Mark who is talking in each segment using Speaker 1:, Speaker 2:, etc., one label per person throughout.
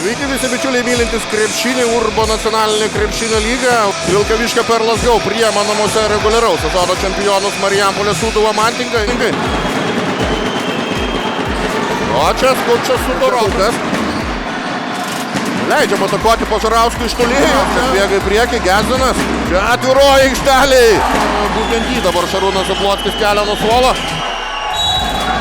Speaker 1: Sveiki visi bičiuliai mylintys krepšinį, Urbo nacionalinė krepšinio lyga. Vilkaviškio Perlas Go priima namuose reguliaraus sezono čempionus Marijampolės Sūduva Mantinkai. O čia Skučas Sudoraukas. Leidžiam atakuoti Požarauskui iš toli. Bėga į priekį, Gezinas. Čia atviroji aikšteliai. Būtent jį dabar Šarūnas Zaplockis kelia nuo suolo.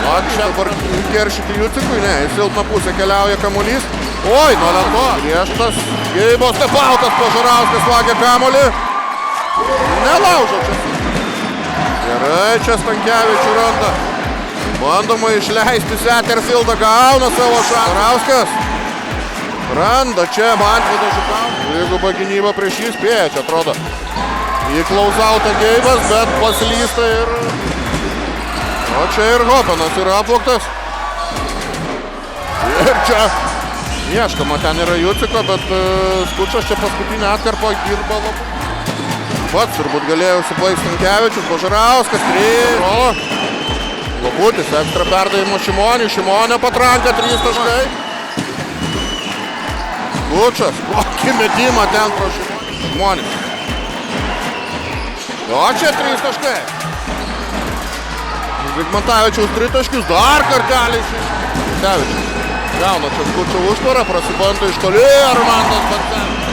Speaker 1: O čia dabar keršyti Jucikui, ne, į silpną pusę keliauja kamuolys. Oi, nuo lento. Griežtas. Geibos Tepautas, Požarauskas vagia kamuolį. Nelaužo čia. Gerai, čia Stankevičių randa. Bandoma išleisti Setterfieldą, gauna savo šansą. Požarauskas. Randa čia Mantvydą Žukauską. Dviguba gynyba prieš jį spėja, čia atrodo. Į klausautą Geibas, bet paslysta ir... O čia ir Hopenas yra apvogtas. Ir čia ieškama, ten yra Juciko, bet Skučas čia paskutinę atkarpą dirba labai. Pats turbūt galėjo užsibaigti Stankevičius, Požarauskas, 3. Labutis, ekstra perdavimo Šimoniui, Šimonio patranka, 3 taškai. Skučas, kokį metimą ten pro Šimonis. O čia 3 taškai. Zigmantavičiaus 3 taškius, dar kartelį Stankevičius. Gauna čia Skučio užtvarą, prasibando iš toli, Armandas Bancevičius.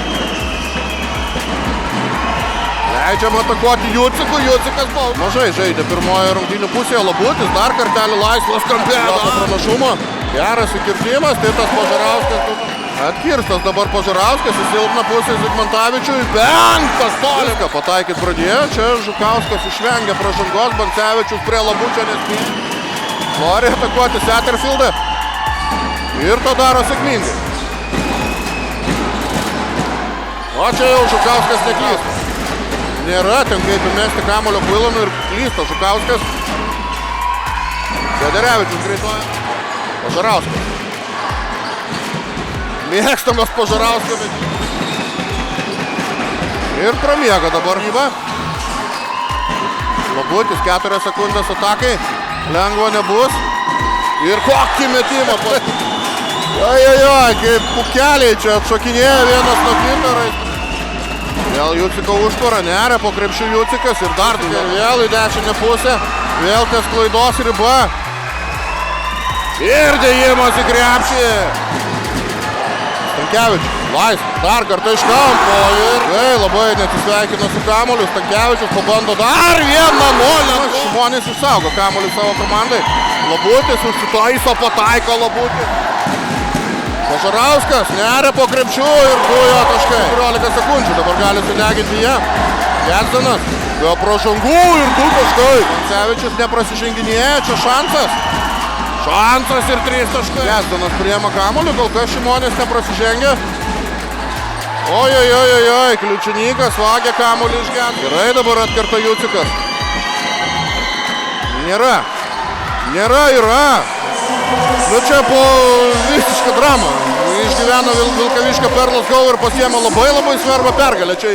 Speaker 1: Leidžiam atakuoti Jucikui, Jucikas buvo. Mažai žaidė pirmoje rungtynių pusėje, Labutis, dar kartelį laisvas kampėdo. Pranašumo, geras įkirtimas, Titas Požarauskas. Atkirstas dabar Požarauskas, į silpną pusę Zigmantavičiui, 5 tolika. Pataikyt pradėjo, čia Žukauskas išvengia pražangos, Bancevičius prie Labučio nespėjo. Nori atakuoti Setterfieldą. Ir to daro sėkmingai. O čia jau Žukauskas neklysta. Nėra ten kaip įmesti kamuolio Builonui ir klysta Žukauskas. Sederevičius greitoja. Požarauskas. Mėgstamas Požarauskas. Ir pramiega dabar gyva. Labutis 4 sekundės atakai. Lengvo nebus. Ir kokį metimą pas... Ojojoj, kaip pukeliai čia atšokinėja vienas nuo kito. Vėl Juciko užtvara, neria po krepšių Jucikas ir dar vėl į dešinę pusę. Vėl ties klaidos riba. Ir dėjimas į krepšį. Stankevičius, laisvas, dar kartą iš kampo ir labai neatsisveikino su kamuoliu. Stankevičius pabando dar 1-0. Šimonis išsaugo kamuolį savo komandai. Labutis užsitaiso, pataiko Labutis. Požarauskas neria po krepšių ir 2 taškai. 14 sekundžių dabar gali sudeginti jie. Gezinas, be pražangų ir 2 taškai. Bancevičius neprasiženginėja, čia šansas. Šansas ir 3 taškai. Gezinas priema kamuolį, kol kas Šimonis neprasižengia. Ojojojojoj, Kliučinykas vagia kamuolį iš Geziną. Gerai dabar atkerta Jucikas. Nėra. Yra. Nu čia po visišką dramą. Išgyveno Vilkaviškio Perlas Go ir pasiėmė labai svarbią pergalę. Čia